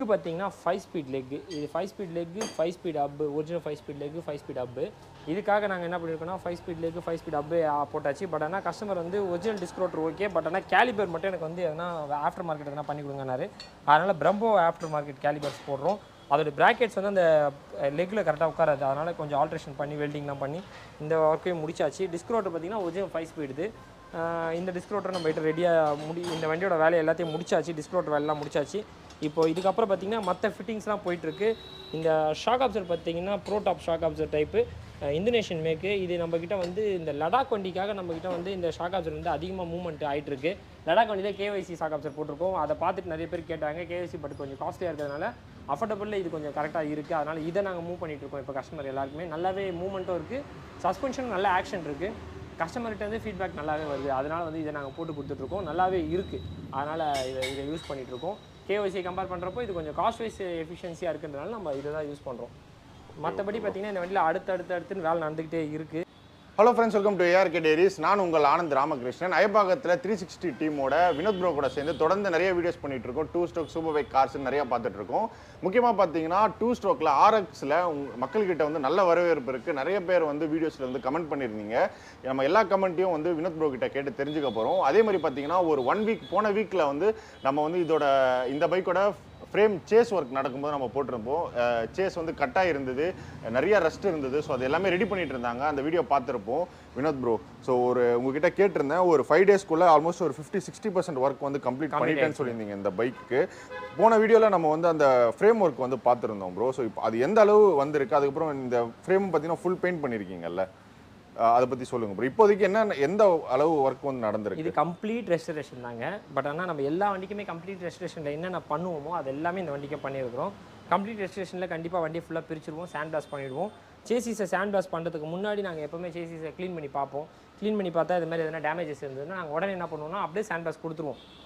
பார்த்தீங்கன்னா 5 speed leg. இது 5 speed leg, 5 speed up, original 5 speed leg, 5 speed up. இதுக்காக நாங்கள் என்ன பண்ணியிருக்கோம்னா 5 ஸ்பீட் லெக், 5 ஸ்பீட் அப் போட்டாச்சு. பட் ஆனால் கஸ்டமர் வந்து original disk rotor okay, but ஆனால் கேலிபர் மட்டும் எனக்கு வந்து எதனா ஆஃப்டர் மார்க்கெட் எதனா பண்ணி கொடுங்கனாரு. அதனால் பிரம்போ ஆஃப்டர் மார்க்கெட் கேலிபர்ஸ் போடுறோம். அதோட ப்ராக்கெட்ஸ் வந்து அந்த லெக்கில் கரெக்டாக உட்காராது. அதனால் கொஞ்சம் ஆல்ட்ரேஷன் பண்ணி வெல்டிங்லாம் பண்ணி இந்த ஒர்க்கையும் முடிச்சாச்சு. டிஸ்க் ரோட்டர் பார்த்தீங்கன்னா ஒரிஜினல் 5 ஸ்பீடு. இந்த டிஸ்க் ரோட்டர் நம்ம கிட்ட ரெடியாக இந்த வண்டியோட வேலையை எல்லாத்தையும் முடிச்சாச்சு. டிஸ்க் ரோட்டர் வேலையெல்லாம் முடிச்சாச்சு. இப்போது இதுக்கப்புறம் பார்த்தீங்கன்னா மற்ற ஃபிட்டிங்ஸ்லாம் போயிட்டுருக்கு. இந்த ஷாக் அப்சர் பார்த்தீங்கன்னா ப்ரோடாப் ஷாக் அப்சர் டைப்பு இந்தோனேஷியன் மேக்கு. இது நம்மக்கிட்ட வந்து இந்த லடாக் வண்டிக்காக நம்மக்கிட்ட வந்து இந்த ஷாக் அப்சர் வந்து அதிகமாக மூவ்மெண்ட் ஆகிட்டுருக்கு. லடாக் வண்டி தான் கேஒய்சி ஷாக் அப்சர் போட்டிருக்கோம். அதை பார்த்துட்டு நிறைய பேர் கேட்டாங்க. கேஒய்சி பட் கொஞ்சம் காஸ்ட்லியாக இருக்கிறதுனால அஃபோர்டபுளில் இது கொஞ்சம் கரெக்டாக இருக்குது. அதனால் இதை நாங்கள் மூவ் பண்ணிகிட்ருக்கோம். இப்போ கஸ்டமர் எல்லாருக்குமே நல்லாவே மூவ்மெண்ட்டும் இருக்குது, சஸ்பென்ஷன் நல்ல ஆக்ஷன் இருக்குது. கஸ்டமர்கிட்ட வந்து ஃபீட்பேக் நல்லாவே வருது. அதனால் வந்து இதை நாங்கள் போட்டு கொடுத்துட்ருக்கோம். நல்லாவே இருக்குது. அதனால் இதை யூஸ் பண்ணிகிட்ருக்கோம். கேஒய்சி கம்பேர் பண்ணுறப்போ இது கொஞ்சம் காஸ்ட் வைஸ் எஃபிஷியன்சியாக இருக்குன்றதுனால நம்ம இதை தான் யூஸ் பண்ணுறோம். மற்றபடி பார்த்திங்கன்னா இந்த வண்டியில் அடுத்தடுத்து வேலை நடந்துக்கிட்டே இருக்குது. Hello friends, welcome to ARK Diaries. நான் உங்கள் ஆனந்த் ராமகிருஷ்ணன். ஐபாகத்தில் 360 டீமோட வினோத் ப்ரோ கூட சேர்ந்து தொடர்ந்து நிறைய வீடியோஸ் பண்ணிட்டு இருக்கோம். 2 ஸ்ட்ரோக் சூப்பர் பைக் கார்ஸ் நிறைய பார்த்துட்டு இருக்கோம். முக்கியமாக பார்த்தீங்கன்னா 2 ஸ்ட்ரோக்கில் RXல மக்கள்கிட்ட வந்து நல்ல வரவேற்பு இருக்குது. நிறைய பேர் வந்து வீடியோஸில் வந்து கமெண்ட் பண்ணியிருந்தீங்க. நம்ம எல்லா கமெண்ட்டையும் வந்து வினோத் ப்ரோ கிட்ட கேட்டு தெரிஞ்சுக்க போகிறோம். அதே மாதிரி பார்த்தீங்கன்னா ஒரு 1 வீக் போன வீக்கில் வந்து நம்ம வந்து இந்த பைக்கோட ஃப்ரேம் சேஸ் ஒர்க் நடக்கும்போது நம்ம போட்டிருப்போம். சேஸ் வந்து கட்டாக இருந்தது, நிறைய ரெஸ்ட் இருந்தது. ஸோ அது எல்லாமே ரெடி பண்ணிட்டு இருந்தாங்க. அந்த வீடியோ பார்த்துருப்போம் வினோத் ப்ரோ. ஸோ உங்ககிட்ட கேட்டிருந்தேன், ஒரு 5 டேஸ்க்குள்ளே ஆல்மோஸ்ட் ஒரு 50-60% ஒர்க் வந்து கம்ப்ளீட் பண்ணிட்டேன்னு சொல்லியிருந்தீங்க இந்த பைக்கு. போன வீடியோவில் நம்ம வந்து அந்த ஃப்ரேம் ஒர்க் வந்து பார்த்துருந்தோம் ப்ரோ. ஸோ இப்போ அது எந்த அளவு வந்திருக்கு, அதுக்கப்புறம் இந்த ஃப்ரேம் பார்த்தீங்கன்னா ஃபுல் பெயிண்ட் பண்ணியிருக்கீங்கல்ல, அதை பற்றி சொல்லுங்க ப்ரோ. இப்போதைக்கு எந்த அளவு ஒர்க் வந்து நடந்திருக்கு? இது கம்ப்ளீட் ரெஸ்டரேஷன் தாங்க. பட் ஆனால் நம்ம எல்லா வண்டிக்குமே கம்ப்ளீட் ரெஸ்டரேஷனில் என்னென்ன பண்ணுவோமோ அது எல்லாமே இந்த வண்டிக்கு பண்ணியிருக்கிறோம். கம்ப்ளீட் ரெஸ்டரேஷனில் கண்டிப்பாக வண்டியை ஃபுல்லாக பிரிச்சுருவோம், சாண்ட் பிளாஸ்ட் பண்ணிவிடுவோம். சேசிஸை சாண்ட் பிளாஸ்ட் பண்ணுறதுக்கு முன்னாடி நாங்கள் எப்போவுமே சேசிஸை க்ளீன் பண்ணி பார்ப்போம். க்ளீன் பண்ணி பார்த்தா இது மாதிரி எதனா டேமேஜஸ் இருந்ததுன்னா நாங்கள் உடனே என்ன பண்ணுவோம்னா அப்படியே சாண்ட் பிளாஸ்ட்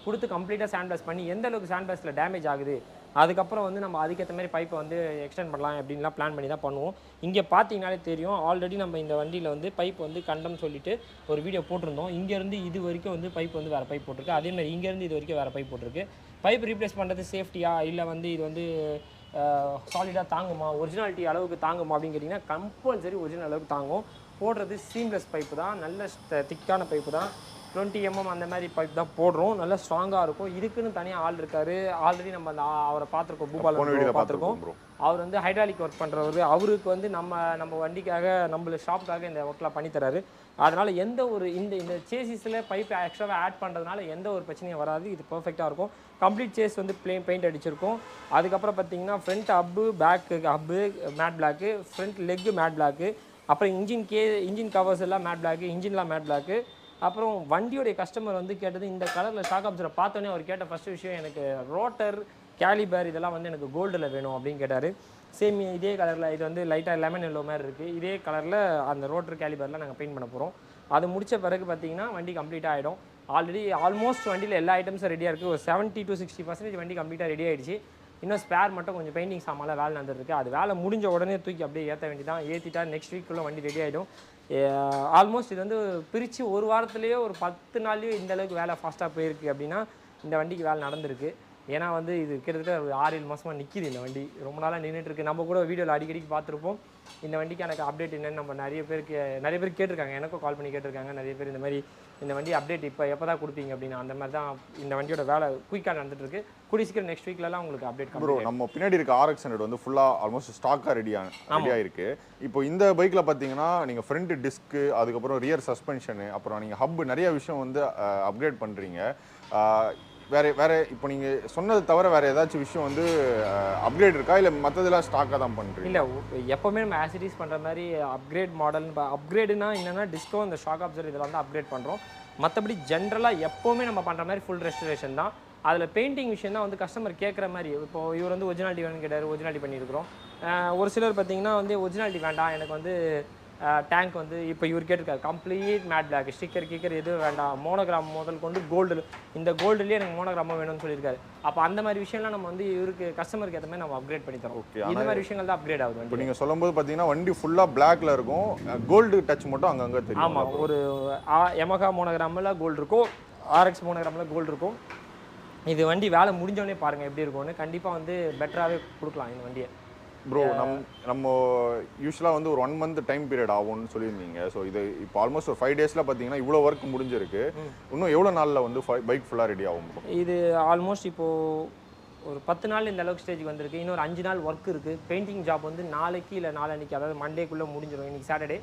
கொடுத்து கம்ப்ளீட்டாக சாண்ட் பிளாஸ்ட் பண்ணி எந்த அளவுக்கு சாண்ட் பிளாஸ்ட்டில் டேமேஜ் ஆகுது, அதுக்கப்புறம் வந்து நம்ம அதுக்கேற்ற மாதிரி பைப்பை வந்து எக்ஸ்டெண்ட் பண்ணலாம் அப்படின்லாம் பிளான் பண்ணி தான் பண்ணுவோம். இங்கே பார்த்தீங்கனாலே தெரியும், ஆல்ரெடி நம்ம இந்த வண்டியில் வந்து பைப் வந்து கண்டம் சொல்லிட்டு ஒரு வீடியோ போட்டிருந்தோம். இங்கேருந்து இது வரைக்கும் வந்து பைப் வந்து வேறு பைப் போட்டிருக்கு. அதேமாதிரி இங்கேருந்து இது வரைக்கும் வேறு பைப் போட்டிருக்கு. பைப் ரீப்ளேஸ் பண்ணுறது சேஃப்டியா இல்லை வந்து இது வந்து சாலிடாக தாங்குமா, ஒரிஜினாலிட்டி அளவுக்கு தாங்குமா அப்படின்னு கேட்டிங்கன்னா கம்பல்சரி ஒரிஜினல் அளவுக்கு தாங்கும். போடுறது சீம்லெஸ் பைப்பு தான், நல்ல திக்கான பைப்பு தான். 20 mm அந்த மாதிரி பைப் தான் போடுறோம். நல்லா ஸ்ட்ராங்காக இருக்கும். இதுக்குன்னு தனியாக ஆள் இருக்கார். ஆல்ரெடி நம்ம அவரை பார்த்துருக்கோம், பூபாலன் பார்த்துருக்கோம். அவர் வந்து ஹைட்ராலிக் ஒர்க் பண்ணுறவர். அவருக்கு வந்து நம்ம வண்டிக்காக நம்மள ஷாப்புக்காக இந்த ஒர்க்லாம் பண்ணித்தராரு. அதனால் எந்த ஒரு இந்த சேசிஸில் பைப் எக்ஸ்ட்ராவாக ஆட் பண்ணுறதுனால எந்த ஒரு பிரச்சனையும் வராது. இது பர்ஃபெக்டாக இருக்கும். கம்ப்ளீட் சேஸ் வந்து பெயிண்ட் அடிச்சிருக்கும். அதுக்கப்புறம் பார்த்தீங்கன்னா front hub, back hub matte black, front leg matte black, அப்புறம் இன்ஜின் கவர்ஸ் எல்லாம் மேட் பிளாக்கு, இன்ஜின்லாம் மேட் பிளாக்கு. அப்புறம் வண்டியோடைய கஸ்டமர் வந்து கேட்டது, இந்த கலரில் ஷாக் அப்சரை பார்த்தோன்னே அவர் கேட்ட ஃபஸ்ட்டு விஷயம், எனக்கு ரோட்டர் கேலிபர் இதெல்லாம் வந்து எனக்கு கோல்டில் வேணும் அப்படின்னு கேட்டார். சேம் இதே கலரில், இது வந்து லைட்டாக லெமன் எல்லோ மாதிரி இருக்குது. இதே கலரில் அந்த ரோட்டர் கேலிபரில் நாங்கள் பெயிண்ட் பண்ண போகிறோம். அது முடித்த பிறகு பார்த்திங்கன்னா வண்டி கம்ப்ளீட்டாக ஆகிடும். ஆல்மோஸ்ட் வண்டியில் எல்லா ஐட்டம்ஸும் ரெடியாக இருக்குது. ஒரு 70-60% வண்டி கம்ப்ளீட்டாக ரெடி ஆகிடுச்சு. இன்னும் ஸ்பேர் மட்டும் கொஞ்சம் பெயிண்டிங் சாமான்லாம் வேலை நடந்துருக்கு. அது வேலை முடிஞ்ச உடனே தூக்கி அப்படியே ஏற்ற வேண்டியதான். ஏற்றிட்டா நெக்ஸ்ட் வீக்குள்ளே வண்டி ரெடி ஆகிடும். ஆல்மோஸ்ட் இது வந்து பிரித்து ஒரு வாரத்துலேயோ ஒரு 10 நாள்லேயோ இந்த அளவுக்கு வேலை ஃபாஸ்ட்டாக போயிருக்கு அப்படின்னா இந்த வண்டிக்கு வேலை நடந்திருக்கு. ஏன்னா வந்து இது கிட்டத்தட்ட ஒரு 6-7 மாதமாக நிற்கிது. இந்த வண்டி ரொம்ப நாளாக நின்றுட்டுருக்கு. நம்ம கூட வீடியோவில் அடிக்கடிக்கு பார்த்துருப்போம். இந்த வண்டிக்கு எனக்கு அப்டேட் என்னென்னு நம்ம நிறைய பேர் கேட்டிருக்காங்க. எனக்கும் கால் பண்ணி கேட்டிருக்காங்க நிறைய பேர். இந்த மாதிரி இந்த வண்டி அப்டேட் எப்போ தான் கொடுப்பீங்க அப்படின்னு. அந்த மாதிரி தான் இந்த வண்டியோட வேலை குயிக்காக நடந்துட்டுருக்கு. கூடிய சீக்கிரம் நெக்ஸ்ட் வீக்லலாம் உங்களுக்கு அப்டேட் ப்ரோ. நம்ம பின்னாடி இருக்க RX100 வந்து ஃபுல்லாக ஆல்மோஸ்ட் ஸ்டாக்காக ரெடியாக இருக்குது. இப்போ இந்த பைக்கில் பார்த்தீங்கன்னா நீங்கள் ஃப்ரண்ட் டிஸ்க்கு, அதுக்கப்புறம் ரியர் சஸ்பென்ஷனு, அப்புறம் நீங்கள் ஹப் நிறைய விஷயம் வந்து அப்கிரேட் பண்ணுறீங்க. வேறு இப்போ நீங்கள் சொன்னது தவிர வேறு ஏதாச்சும் விஷயம் வந்து அப்கிரேட் இருக்கா, இல்லை மற்றதெல்லாம் ஸ்டாக்காக தான் பண்ணுறீங்க? இல்லை, எப்போவுமே நம்ம ஆசிட்டிஸ் பண்ணுற மாதிரி அப்கிரேட் மாடல். அப்கிரேடுனா என்னென்னா டிஸ்கோ, இந்த ஷாக் அப்சர் இதெல்லாம் வந்து அப்கிரேட் பண்ணுறோம். மற்றபடி ஜென்ரலாக எப்போவுமே நம்ம பண்ணுற மாதிரி ஃபுல் ரெஸ்டரேஷன் தான். அதில் பெயிண்டிங் விஷயம் தான் வந்து கஸ்டமர் கேட்குற மாதிரி. இப்போது இவர் வந்து ஒரிஜினாலிட்டி வேணும்னு கேட்டார், ஒரிஜினாலிட்டி பண்ணியிருக்கிறோம். ஒரு சிலர் பார்த்திங்கன்னா வந்து ஒரிஜினாலிட்டி வேண்டாம், எனக்கு வந்து டேங்க் வந்து இப்போ இவர் கேட்டிருக்காரு கம்ப்ளீட் மேட் பிளாக், ஸ்டிக்கர் கீக்கர் எதுவும் வேண்டாம், மோனோகிராம் முதல் கொண்டு கோல்டு, இந்த கோல்டுலேயே எனக்கு மோனோகிராமாக வேணும்னு சொல்லியிருக்காரு. அப்போ அந்த மாதிரி விஷயம்லாம் நம்ம வந்து இவருக்கு கஸ்டமருக்கு ஏற்ற மாதிரி நம்ம அப்கிரேட் பண்ணி தரோம். இந்த மாதிரி விஷயங்கள் தான் அப்கிரேட் ஆகுது. இப்போ நீங்கள் சொல்லும்போது பார்த்தீங்கன்னா வண்டி ஃபுல்லாக பிளாக்ல இருக்கும், கோல்டு டச் மட்டும் அங்கங்கே தெரியும். ஆமாம், ஒரு YAMAHA மோனோகிராமில் கோல்டு இருக்கும், RX மோனோகிராமில் கோல்டு இருக்கும். இது வண்டி வேலை முடிஞ்சோடனே பாருங்கள் எப்படி இருக்கும்னு. கண்டிப்பாக வந்து பெட்டராகவே கொடுக்கலாம் இந்த வண்டியை. ப்ரோ நம்ம யூஸ்வலாக வந்து ஒரு 1 மந்த் டைம் பீரியட் ஆகும்னு சொல்லியிருந்தீங்க. ஸோ இது இப்போ ஆல்மோஸ்ட் ஒரு 5 டேஸில் பார்த்தீங்கன்னா இவ்வளோ ஒர்க் முடிஞ்சிருக்கு. இன்னும் எவ்வளோ நாளில் வந்து பைக் ஃபுல்லாக ரெடி ஆகும் ப்ரோ? இது ஆல்மோஸ்ட் இப்போது ஒரு 10 நாள் இந்த அளவுக்கு ஸ்டேஜுக்கு வந்திருக்கு. இன்னொரு 5 நாள் ஒர்க் இருக்குது. பெயிண்டிங் ஜாப் வந்து நாளைக்கு இல்லை நாளன்னைக்கு, அதாவது மண்டேக்குள்ளே முடிஞ்சிடும். இன்றைக்கி சாட்டர்டே,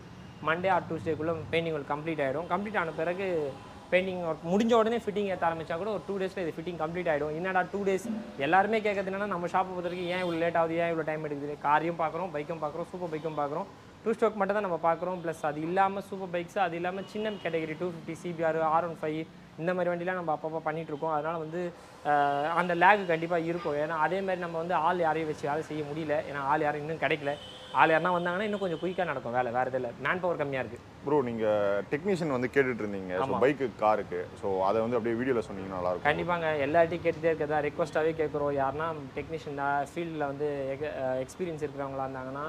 மண்டே ஆர் டியூஸ்டேக்குள்ளே பெயிண்டிங் ஒர்க் கம்ப்ளீட் ஆகிடும். கம்ப்ளீட் ஆன பிறகு பெயிண்டிங் ஒர்க் முடிஞ்ச உடனே ஃபிட்டிங் ஏற்ற ஆரம்பிச்சா கூட ஒரு 2 டேஸில் இது ஃபிட்டிங் கம்ப்ளீட் ஆகிடும். என்னடா 2 டேஸ் எல்லாருமே கேட்கறது என்னன்னா, நம்ம ஷாப்பை பொறுத்த வரைக்கும் ஏன் இவ்வளோ லேட் ஆகுது, ஏன் இவ்வளோ டைம் எடுக்குது? காரையும் பார்க்குறோம், பைக்கும் பார்க்குறோம், சூப்பர் பைக்கும் பார்க்குறோம். 2 ஸ்ட்ரோக் மட்டும் தான் நம்ம பார்க்குறோம். ப்ளஸ் அது இல்லாமல் சூப்பர் பைக்ஸ், அது இல்லாமல் சின்ன கேட்டகரி 250 சிபிஆர், R15 இந்த மாதிரி வண்டிலாம் நம்ம அப்பப்போ பண்ணிகிட்ருக்கோம். அதனால் வந்து அந்த லேக் கண்டிப்பாக இருக்கும். ஏன்னா அதே மாதிரி நம்ம வந்து ஆள் யாரையும் வச்சு வேலை செய்ய முடியல. ஏன்னா ஆள் யாரும் இன்னும் கிடைக்கல. ஆள் யாருனா வந்தாங்கன்னா இன்னும் கொஞ்சம் குயிக்காக நடக்கும் வேலை. வேறு இதில் மேன் பவர் கம்மியாக இருக்குது. ப்ரோ நீங்கள் டெக்னீஷியன் வந்து கேட்டுட்டு இருந்தீங்க. ஸோ பைக்கு, காருக்கு, ஸோ அதை வந்து அப்படியே வீடியோவில் சொன்னீங்கன்னா நல்லாயிருக்கும். கண்டிப்பாங்க. எல்லார்ட்டையும் கேட்டுகிட்டே இருக்கிறதா ரெக்வஸ்ட்டாகவே கேட்குறோம். யாருன்னா டெக்னீஷியன் ஃபீல்டில் வந்து எக்ஸ்பீரியன்ஸ் இருக்கிறவங்களா இருந்தாங்கன்னா,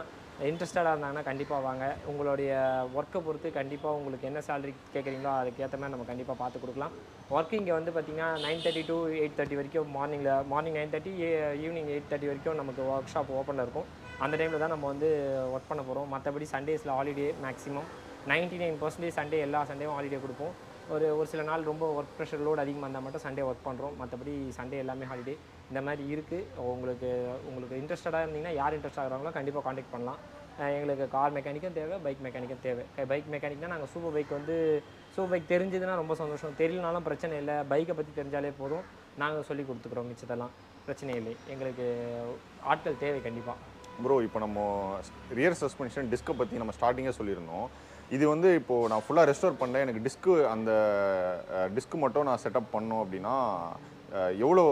இன்ட்ரெஸ்டடாக இருந்தாங்கன்னா கண்டிப்பாக வாங்க. உங்களுடைய ஒர்க்கை பொறுத்து கண்டிப்பாக உங்களுக்கு என்ன சேலரி கேட்குறீங்களோ அதுக்கேற்ற மாதிரி நம்ம கண்டிப்பாக பார்த்து கொடுக்கலாம். ஒர்க்கு இங்கே வந்து பார்த்திங்கன்னா 9:30 to 8:30 வரைக்கும், மார்னிங் 9:30 ஈவினிங் 8:30 வரைக்கும் நமக்கு ஒர்க் ஷாப் ஓப்பனில் இருக்கும். அந்த டைமில் தான் நம்ம வந்து ஒர்க் பண்ண போகிறோம். மற்றபடி சண்டேஸில் ஹாலிடே மேக்ஸிமம் 99% சண்டே, எல்லா சண்டேவும் ஹாலிடே கொடுப்போம். ஒரு சில நாள் ரொம்ப ஒர்க் ப்ரெஷர் லோட் அதிகமாக இருந்தால் மட்டும் சண்டே ஒர்க் பண்ணுறோம். மற்றபடி சண்டே எல்லாமே ஹாலிடே இந்த மாதிரி இருக்குது. உங்களுக்கு இன்ட்ரெஸ்டடாக இருந்தீங்கன்னா, யார் இன்ட்ரெஸ்ட் ஆகிறாங்களோ கண்டிப்பாக காண்டாக்ட் பண்ணலாம். எங்களுக்கு கார் மெக்கானிக்கும் தேவை, பைக் மெக்கானிக்கும் தேவை. பைக் மெக்கானிக்னால் நாங்கள் சூப்பர் பைக் தெரிஞ்சதுன்னா ரொம்ப சந்தோஷம். தெரியலனாலும் பிரச்சனை இல்லை. பைக்கை பற்றி தெரிஞ்சாலே போதும், நாங்கள் சொல்லி கொடுத்துக்குறோம். மிச்சத்தெல்லாம் பிரச்சனை இல்லை. எங்களுக்கு ஆட்கள் தேவை கண்டிப்பாக. ப்ரோ இப்போ நம்ம ரியர் சஸ்பென்ஷன் டிஸ்கை பற்றி நம்ம ஸ்டார்டிங்கே சொல்லியிருந்தோம். இது வந்து இப்போது நான் ஃபுல்லாக ரெஸ்டோர் பண்ணேன், எனக்கு டிஸ்க்கு மட்டும் நான் செட்டப் பண்ணோம் அப்படின்னா எவ்வளோ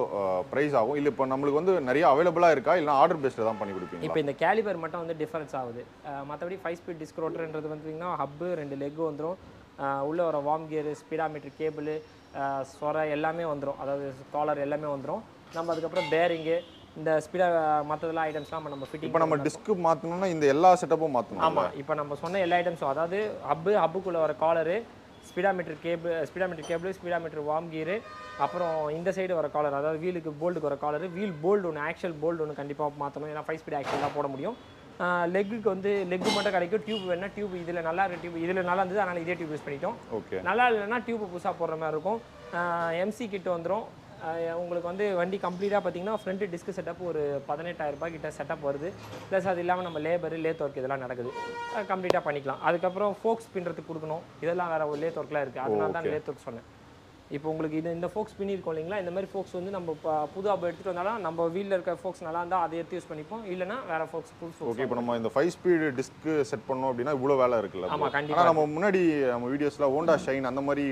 ப்ரைஸ் ஆகும்? இல்லை இப்போ நம்மளுக்கு வந்து நிறைய அவைலபிளாக இருக்கா, இல்லை ஆர்டர் பேஸ்டில் தான் பண்ணி கொடுப்பீங்க? இப்போ இந்த கேலிபர் மட்டும் வந்து டிஃபரன்ஸ் ஆகுது. மற்றபடி 5 ஸ்பீட் டிஸ்க் ரோட்டர்ன்றது வந்துட்டிங்கன்னா ஹப்பு 2 லெக் வந்துடும். உள்ளே வர வார்ம் கியரு, ஸ்பீடாமீட்டர் கேபிள், சொரை எல்லாமே வந்துடும். அதாவது காலர் எல்லாமே வந்துடும். நம்ம அதுக்கப்புறம் பேரிங்கு, இந்த ஸ்பீடாக மற்றதெல்லாம் ஐட்டம்ஸ்லாம் நம்ம ஃபிட்டிங். இப்போ நம்ம டிஸ்க்கு மாற்றணும்னா இந்த எல்லா செட்டப்பும் மாற்றணும். ஆமாம். இப்போ நம்ம சொன்ன எல்லா ஐட்டம்ஸும், அதாவது ஹப்புக்குள்ளே வர collar, speedometer cable, speedometer worm gear, அப்புறம் இந்த சைடு வர காலர், அதாவது வீலுக்கு போல்டுக்கு வர காலரு, வீல் போல்டு ஒன்று, ஆக்சுவல் போல்டு ஒன்று கண்டிப்பாக மாற்றணும். ஏன்னா 5 ஸ்பீட் ஆக்சுவல் தான் போட முடியும். லெக்குக்கு வந்து லெக்கு மட்டும் கிடைக்கும். டியூப் வேணால் டியூப் இதில் நல்லா இருக்க டியூப் இதில் நல்லா இருந்தது, அதனால் இதே டியூப் யூஸ் பண்ணிட்டோம். ஓகே. நல்லா இல்லைன்னா டியூப் புதுசாக போடுற மாதிரி இருக்கும். MC கிட்ட வந்துடும். உங்களுக்கு வந்து வண்டி கம்ப்ளீட்டாக பார்த்தீங்கன்னா ஃப்ரண்ட் டிஸ்க் செட்டப் ஒரு 18,000 ரூபாய் கிட்ட செட்டப் வருது. ப்ளஸ் அது இல்லாமல் நம்ம லேத் ஒர்க் இதெல்லாம் நடக்குது, கம்ப்ளீட்டாக பண்ணிக்கலாம். அதுக்கப்புறம் ஃபோக்ஸ் பின்னுறதுக்கு கொடுக்கணும். இதெல்லாம் வேறு ஒரு லேத் ஒர்க்லாம் இருக்குது. அதனால தான் லேத் ஒர்க் சொன்னேன். இப்போ உங்களுக்கு இந்த ஃபோக்ஸ் பின் இருக்கும் இல்லைங்களா, இந்த மாதிரி ஃபோக்ஸ் வந்து நம்ம புது ஆப் எடுத்துகிட்டு வந்தாலும் நம்ம வீலில் இருக்க ஃபோக்ஸ் நல்லா இருந்தால் அதை எடுத்து யூஸ் பண்ணிப்போம். இல்லைனா வேறு ஃபோக்ஸ் புது. ஓகே. இப்போ நம்ம இந்த 5 ஸ்பீட் டிஸ்க் செட் பண்ணோம் அப்படின்னா இவ்வளோ வேலை இருக்குல்ல? ஆமாம், கண்டிப்பாக. நம்ம முன்னாடி நம்ம வீடியோஸில் ஹோண்டா ஷைன் அந்த மாதிரி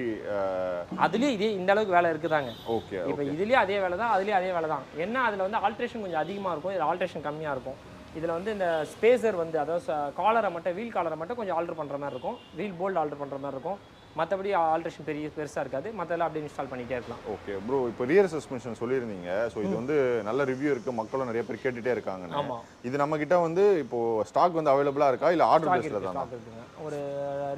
அதுலேயும் இந்த அளவுக்கு வேலை இருக்குதாங்க. ஓகே. இப்போ இதுலேயும் அதே வேலை தான், அதுலேயும் அதே வேலை தான். என்ன அதில் வந்து ஆல்ட்ரேஷன் கொஞ்சம் அதிகமாக இருக்கும், இதில் ஆல்ட்ரேஷன் கம்மியாக இருக்கும். இதில் வந்து இந்த ஸ்பேசர் வந்து, அதாவது காலரை மட்டும், வீல் காலரை மட்டும் கொஞ்சம் ஆல்ட்ரு பண்ணுற மாதிரி இருக்கும். வீல் போல்டு ஆல்ட்ரு பண்ணுற மாதிரி இருக்கும். மற்றபடி ஆல்ட்ரேஷன் பெருசாக இருக்காது. மற்றெல்லாம் அப்படியே இன்ஸ்டால் பண்ணிகிட்டே இருக்கலாம். Okay bro. இப்போ ரியர் சஸ்பென்ஷன் சொல்லியிருந்தீங்க. ஸோ இது வந்து நல்ல ரிவ்யூ இருக்குது, மக்களும் நிறைய பேர் கேட்டுகிட்டே இருக்காங்க. ஆமாம். இது நம்மக்கிட்ட வந்து இப்போது ஸ்டாக் வந்து அவைலபிளாக இருக்கா, இல்லை ஆர்டர் பேஸில் தான்? ஸ்டாக் இருக்குங்க. ஒரு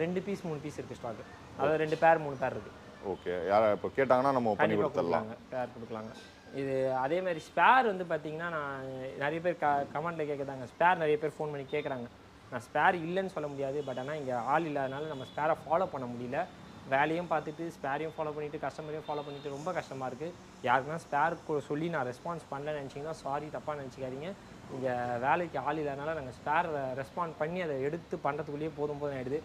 2 பீஸ் 3 பீஸ் இருக்குது ஸ்டாக். அதாவது 2 பேர் 3 பேர் இருக்குது. ஓகே. யாரை இப்போ கேட்டாங்கன்னா நம்ம பண்ணி கொடுத்துடலாம். பேர் கொடுக்கலாங்க. இது அதே மாதிரி ஸ்பேர் வந்து பார்த்தீங்கன்னா, நான் நிறைய பேர் கமெண்ட்டில் கேட்குறாங்க. ஸ்பேர் நிறைய பேர் ஃபோன் பண்ணி கேட்குறாங்க. நான் ஸ்பேர் இல்லைன்னு சொல்ல முடியாது. பட் ஆனால் இங்கே ஆள் இல்லாதனால நம்ம ஸ்பேரை ஃபாலோ பண்ண முடியல. வேலையும் பார்த்துட்டு ஸ்பேரையும் ஃபாலோ பண்ணிவிட்டு கஸ்டமரையும் ஃபாலோ பண்ணிவிட்டு ரொம்ப கஷ்டமாக இருக்குது. யாருக்குன்னா ஸ்பேர் சொல்லி நான் ரெஸ்பான்ஸ் பண்ணலன்னு நினச்சிங்கன்னா சாரி, தப்பாக நினச்சிக்காதீங்க. இங்கே வேலைக்கு ஆள் இல்லாதனால நாங்கள் ஸ்பேர் ரெஸ்பாண்ட் பண்ணி அதை எடுத்து பண்ணுறதுக்குள்ளேயே போதும் ஆகிடுது.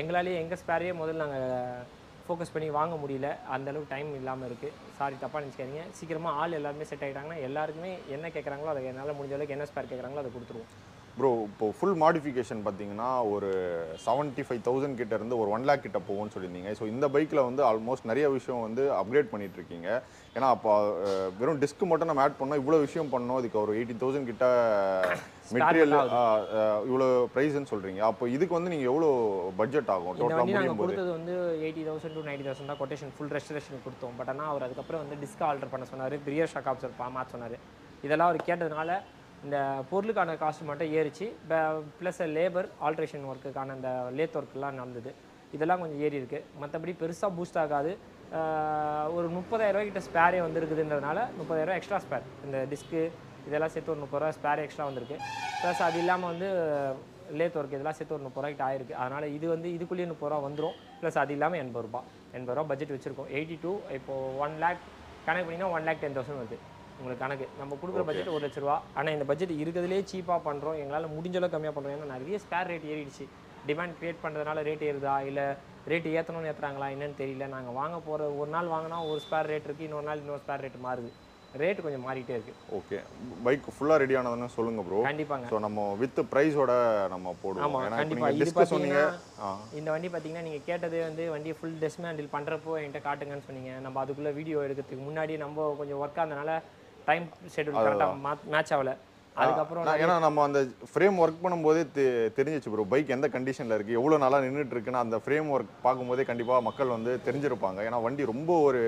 எங்களாலேயே எங்கள் ஸ்பேரையே முதல்ல நாங்கள் ஃபோக்கஸ் பண்ணி வாங்க முடியல. அந்தளவுக்கு டைம் இல்லாமல் இருக்குது. சாரி, தப்பாக நினச்சிக்காதீங்க. சீக்கிரமாக ஆள் எல்லாருமே செட் ஆகிட்டாங்கன்னா எல்லாருக்குமே என்ன கேட்குறாங்களோ அதை என்னால் முடிஞ்ச அளவுக்கு என்ன ஸ்பேர் கேட்குறாங்களோ அதை கொடுத்துருவோம். ப்ரோ இப்போ ஃபுல் மாடிஃபிகேஷன் பார்த்தீங்கன்னா ஒரு 75,000 கிட்ட இருந்து ஒரு 1 lakh கிட்ட போகும்னு சொல்லியிருந்தீங்க. ஸோ இந்த பைக்கில் வந்து ஆல்மோஸ்ட் நிறைய விஷயம் வந்து அப்கிரேட் பண்ணிட்டு இருக்கீங்க. ஏன்னா அப்போ வெறும் டிஸ்க் மட்டும் நம்ம ஆட் பண்ணோம், இவ்வளோ விஷயம் பண்ணோம். இதுக்கு ஒரு 80,000 கிட்ட மெட்டீரியல் இவ்வளோ ப்ரைஸ்ன்னு சொல்கிறீங்க. அப்போ இதுக்கு வந்து நீங்கள் எவ்வளோ பட்ஜெட் ஆகும் டோட்டலாக முடியும் போது? கொடுத்தது வந்து 80,000 to 90,000 தான் கொட்டேஷன், ஃபுல் ரெஸ்டரேஷன் கொடுத்தோம். பட் ஆனால் அவர் அதுக்கப்புறம் வந்து டிஸ்க் ஆல்டர் பண்ண சொன்னார், ரியர் ஷாக் அப்சர்வர் மாற்ற சொன்னார். இதெல்லாம் அவர் கேட்டதுனால இந்த பொருளுக்கான காஸ்ட் மட்டும் ஏறிச்சு. ப்ளஸ் லேபர் ஆல்ட்ரேஷன் ஒர்க்குக்கான அந்த லேத் ஒர்க்கெலாம் நடந்தது. இதெல்லாம் கொஞ்சம் ஏறி இருக்குது. மற்றபடி பெருசாக பூஸ்ட் ஆகாது. ஒரு 30,000 கிட்ட ஸ்பேரே வந்துருக்குதுன்றதுனால 30,000 எக்ஸ்ட்ரா ஸ்பேர். இந்த டிஸ்க்கு இதெல்லாம் சேர்த்து ஒரு 30 ரூபா ஸ்பேர் எக்ஸ்ட்ரா வந்திருக்கு. ப்ளஸ் அது இல்லாமல் வந்து லேத் ஒர்க் இதெல்லாம் சேர்த்து ஒரு 30 கிட்ட ஆயிருக்கு. அதனால் இது வந்து இதுக்குள்ளேயே 30 ரூபா வந்துடும். ப்ளஸ் அது இல்லாமல் 80 ரூபா பட்ஜெட் வச்சுருக்கோம். 82 இப்போது 1 லேக் கணக்கு பண்ணிங்கன்னா 1,10,000 வருது உங்களுக்கு கணக்கு. நம்ம கொடுக்குற பட்ஜெட் 1 லட்ச ரூபா. ஆனால் இந்த பட்ஜெட் இருக்கிறதுலே சீப்பாக பண்ணுறோம். எங்களால் முடிஞ்சளவு கம்மியாக பண்ணுறோம். ஏன்னா நிறைய ஸ்பேர் ரேட் ஏறிடுச்சு. டிமாண்ட் க்ரியேட் பண்ணுறதுனால ரேட் ஏறுதா இல்லை ரேட்டு ஏற்றணும்னு ஏற்றுறாங்களா என்னன்னு தெரியல. நாங்கள் வாங்க போகிற ஒரு நாள் வாங்கினா ஒரு ஸ்பேர் ரேட் இருக்குது, இன்னொரு நாள் இன்னொரு ஸ்பேர் ரேட் மாறுது. ரேட் கொஞ்சம் மாறிட்டே இருக்குது. ஓகே, பைக் ஃபுல்லாக ரெடி ஆனதுன்னு சொல்லுங்கள் ப்ரோ. கண்டிப்பாங்க. ஸோ நம்ம வித் ப்ரைஸோட நம்ம போடுவோம். ஆமாம், ஏன்னா கண்டிப்பாக. இது இது சொன்னீங்க. இந்த வண்டி பார்த்தீங்கன்னா நீங்கள் கேட்டதே வந்து வண்டியை ஃபுல் டிஸ்மேண்டில் பண்ணுறப்போ என்கிட்ட காட்டுங்கன்னு சொன்னீங்க. நம்ம அதுக்குள்ளே வீடியோ எடுக்கிறதுக்கு முன்னாடி நம்ம கொஞ்சம் ஒர்க் ஆனதுனால டைம் ஷெட்யூல் கரெக்டாக மேட்ச் ஆகலை. அதுக்கப்புறம் ஏன்னா நம்ம அந்த ஃப்ரேம் ஒர்க் பண்ணும்போதே தெரிஞ்சிச்சு ப்ரோ பைக் எந்த கண்டிஷனில் இருக்குது, எவ்வளோ நாளாக நின்றுட்டு இருக்குன்னு அந்த ஃப்ரேம் ஒர்க் பார்க்கும்போதே கண்டிப்பாக மக்கள் வந்து தெரிஞ்சிருப்பாங்க. ஏன்னா வண்டி ரொம்ப ஒரு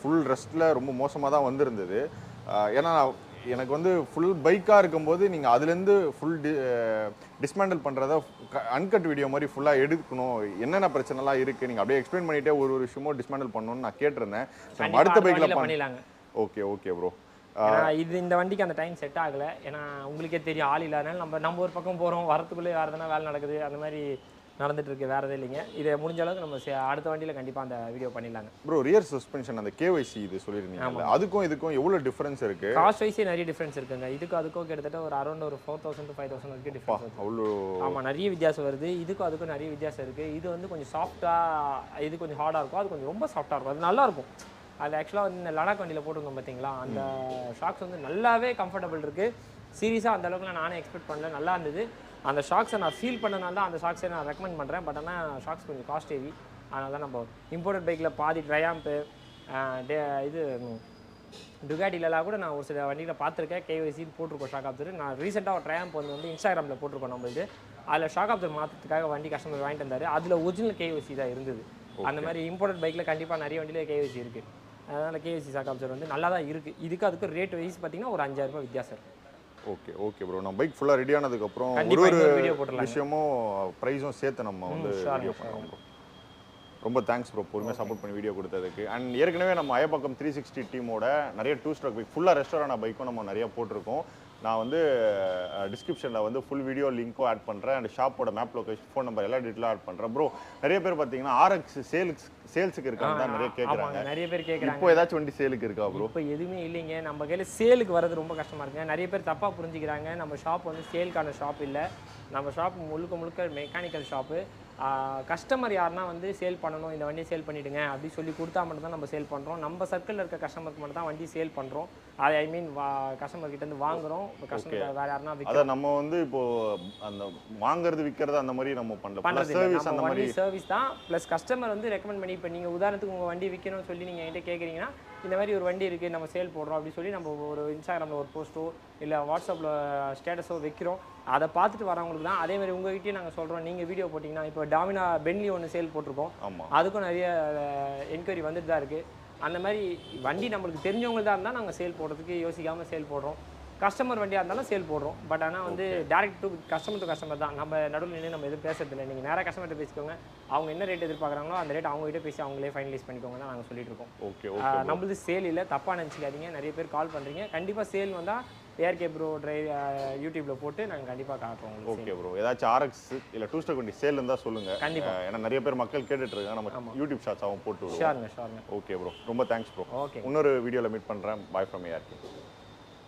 ஃபுல் ரெஸ்ட்டில் ரொம்ப மோசமாக தான் வந்திருந்தது. ஏன்னா எனக்கு வந்து ஃபுல் பைக்காக இருக்கும்போது நீங்கள் அதுலேருந்து ஃபுல் டிஸ்மேண்டில் பண்ணுறத அன்கட் வீடியோ மாதிரி ஃபுல்லாக எடுக்கணும், என்னென்ன பிரச்சனைலாம் இருக்குது நீங்கள் அப்படியே எக்ஸ்பிளைன் பண்ணிகிட்டே ஒரு விஷயமும் டிஸ்மேண்டில் பண்ணணும்னு நான் கேட்டிருந்தேன். நம்ம அடுத்த பைக்கில் பண்ணிடலாங்க. Okay bro. இது இந்த வண்டிக்கு அந்த டைம் செட் ஆகலை. ஏன்னா உங்களுக்கே தெரியும் ஆள் இல்லாதனால நம்ம ஒரு பக்கம் போகிறோம், வரத்துக்குள்ளே வேறு எதனா வேலை நடக்குது, அந்த மாதிரி நடந்துட்டு இருக்கு. வேறு எதுவும் இல்லைங்க. இதை முடிஞ்ச அளவுக்கு நம்ம அடுத்த வண்டியில் கண்டிப்பாக அந்த வீடியோ பண்ணிடலாங்க. ப்ரோ ரியர் சஸ்பென்ஷன் அந்த கேஒய்சி இது சொல்லியிருந்தீங்க, அதுக்கும் இதுக்கும் எவ்வளோ டிஃபரன்ஸ் இருக்குது? காஸ்ட் வைஸே நிறைய டிஃபரன்ஸ் இருக்குங்க. இதுக்கும் அதுக்கும் கிட்டத்தட்ட ஒரு அரௌண்ட் ஒரு 4,000 to 5,000 வரைக்கும் டிஃபரன்ஸ். அவ்வளோ? ஆமாம், நிறைய வித்தியாசம் வருது. இதுக்கும் அதுக்கும் நிறைய வித்தியாசம் இருக்குது. இது வந்து கொஞ்சம் சாஃப்டாக, இது கொஞ்சம் ஹார்டாக இருக்கும், அது கொஞ்சம் ரொம்ப சாஃப்டாக இருக்கும். அது நல்லாயிருக்கும். அது ஆக்சுவலாக வந்து இந்த லடாக் வண்டியில் போட்டிருக்கோம் பார்த்தீங்களா, அந்த ஷாக்ஸ் வந்து நல்லாவே கம்ஃபர்டபுள் இருக்குது. சீரியஸாக அந்த அளவுக்குலாம் நானே எக்ஸ்பெக்ட் பண்ணல, நல்லா இருந்தது. அந்த ஷாக்ஸை நான் ஃபீல் பண்ணனால தான் அந்த ஷாக்ஸை நான் ரெக்கமெண்ட் பண்ணுறேன். பட் ஆனால் ஷாக்ஸ் கொஞ்சம் காஸ்ட் ஹெவி. அதனால தான் நம்ம இம்போர்ட்டட் பைக்கில் பாதி ட்ரையாம்பு இது டுகாட்டிலலாம் கூட நான் ஒரு சில வண்டியில் பார்த்துருக்கேன். கேஒய்சி போட்டிருக்கோம் ஷாக் ஆப்சர். நான் ரீசெண்டாக ஒரு ட்ரையாம்ப் வந்து இன்ஸ்டாகிராமில் போட்டிருக்கோம் நம்ம இது. அதில் ஷாக் ஆப்சர் மாற்றத்துக்காக வண்டி கஸ்டமர் வாங்கிட்டு வந்தார். அதில் ஒரிஜினல் கேஒய்சி தான் இருந்தது. அந்த மாதிரி இம்போர்ட்டட் பைக்கில் கண்டிப்பாக நிறைய வண்டியில் கேஒய்சி இருக்குது. அதனால் கேஒய்சி ஷாக் ஆப்சர் வந்து நல்லா தான் இருக்குது. இதுக்கு அதுக்கு ரேட் வைஸ் பார்த்தீங்கன்னா ஒரு 5,000 ரூபாய் வித்தியாசம் இருக்குது. Okay bro. நம்ம பைக் ஃபுல்லாக ரெடி ஆனதுக்கப்புறம் ஒரு விஷயமும் ப்ரைஸும் சேர்த்து நம்ம வந்து வீடியோ பண்ணுவோம் ப்ரோ. ரொம்ப தேங்க்ஸ் ப்ரோ, பொறுமையாக சப்போர்ட் பண்ணி வீடியோ கொடுத்ததுக்கு. அண்ட் ஏற்கனவே நம்ம அயப்பாக்கம் 360 டீமோட நிறைய 2 ஸ்ட்ரோக் பைக் ஃபுல்லாக ரெஸ்டாரான பைக்கும் நம்ம நிறைய போட்டிருக்கோம். நான் வந்து டிஸ்கிரிப்ஷனில் வந்து ஃபுல் வீடியோ லிங்க்கும் ஆட் பண்ணுறேன். அண்ட் ஷாப்போட மேப் லொகேஷன், ஃபோன் நம்பர் எல்லா டீட்டெயிலும் ஆட் பண்ணுறேன் ப்ரோ. நிறைய பேர் பார்த்தீங்கன்னா RX சேல்ஸுக்கு இருக்காங்க தான் நிறைய கேட்குறாங்க. நிறைய பேர் கேட்குறாங்க. இப்போ ஏதாச்சும் வண்டி சேலுக்கு இருக்கா ப்ரோ? இப்போ எதுவுமே இல்லைங்க. நம்ம கையில் சேலுக்கு வரது ரொம்ப கஷ்டமாக இருக்குங்க. நிறைய பேர் தப்பாக புரிஞ்சுக்கிறாங்க. நம்ம ஷாப் வந்து சேலுக்கான ஷாப் இல்லை. நம்ம ஷாப் முழுக்க மெக்கானிக்கல் ஷாப்பு. கஸ்டமர் யாருன்னா வந்து சேல் பண்ணணும், இந்த வண்டியை சேல் பண்ணிவிடுங்க அப்படி சொல்லி கொடுத்தா மட்டும் தான் நம்ம சேல் பண்ணுறோம். நம்ம சர்க்கிளில் இருக்க கஸ்டமருக்கு மட்டும் தான் வண்டி சேல் பண்ணுறோம். அது ஐ மீன் கஸ்டமர் கிட்டேருந்து வாங்குகிறோம். கஸ்டமர் வேறு யாருன்னா அதை நம்ம வந்து இப்போ அந்த வாங்குறது விற்கிறது அந்த மாதிரி நம்ம பண்ணுறது சர்வீஸ், அந்த மாதிரி சர்வீஸ் தான். ப்ளஸ் கஸ்டமர் வந்து ரெக்கமெண்ட் பண்ணி, இப்போ நீங்கள் உதாரணத்துக்கு உங்கள் வண்டி விற்கணும்னு சொல்லி நீங்கள் என்கிட்ட கேட்குறீங்கன்னா, இந்த மாதிரி ஒரு வண்டி இருக்குது நம்ம சேல் போடுறோம் அப்படி சொல்லி நம்ம ஒரு இன்ஸ்டாகிராமில் ஒரு போஸ்ட்டோ இல்லை வாட்ஸ்அப்பில் ஸ்டேட்டஸோ வைக்கிறோம். அதை பார்த்துட்டு வரவங்களுக்கு தான். அதே மாதிரி உங்கள்கிட்டயே நாங்கள் சொல்கிறோம், நீங்கள் வீடியோ போட்டிங்கன்னா, இப்போ டாமினா பென்லி ஒன்று சேல் போட்டிருக்கோம், அதுக்கும் நிறைய என்கொயரி வந்துட்டு தான் இருக்குது. அந்த மாதிரி வண்டி நம்மளுக்கு தெரிஞ்சவங்க தான் இருந்தால் நாங்கள் சேல் போடுறதுக்கு யோசிக்காமல் சேல் போடுறோம். கஸ்டமர் வண்டியாக இருந்தாலும் சேல் போடுறோம். பட் ஆனால் வந்து டேரக்ட் டு கஸ்டமர் தான். நம்ம நடுவில் நின்று நம்ம எதுவும் பேசுறதில்லை. நீங்கள் நேராக கஸ்டமர்கிட்ட பேசிக்கோங்க. அவங்க என்ன ரேட் எதிர்பார்க்குறாங்களோ அந்த ரேட் அவங்ககிட்ட பேசி அவங்களே ஃபைனலைஸ் பண்ணிக்கோங்க தான் நாங்கள் சொல்லிட்டு இருக்கோம். நம்மளுக்கு சேல் இல்லை, தப்பாக நினச்சிக்காதீங்க. நிறைய பேர் கால் பண்ணுறீங்க. கண்டிப்பாக சேல் வந்தால் ARK ப்ரோ டிரைவ் யூடியூப்ல போட்டு நாங்கள் கண்டிப்பாக காட்டுறோம். Okay bro. ஏதாச்சும் RX இல்லை 2 ஸ்ட்ரோக் வண்டி சேல் இருந்தால் சொல்லுங்கள். கண்டிப்பாக. ஏன்னா நிறைய பேர் மக்கள் கேட்டுட்டு இருக்காங்க. நம்ம யூடியூப் ஷார்ட்ஸாகவும் போட்டு விடுவோம். ஷோர்ங்க. ஓகே ப்ரோ, ரொம்ப தேங்க்ஸ் ப்ரோ. ஓகே, இன்னொரு வீடியோவில் மீட் பண்ணுறேன். Bye from ARK.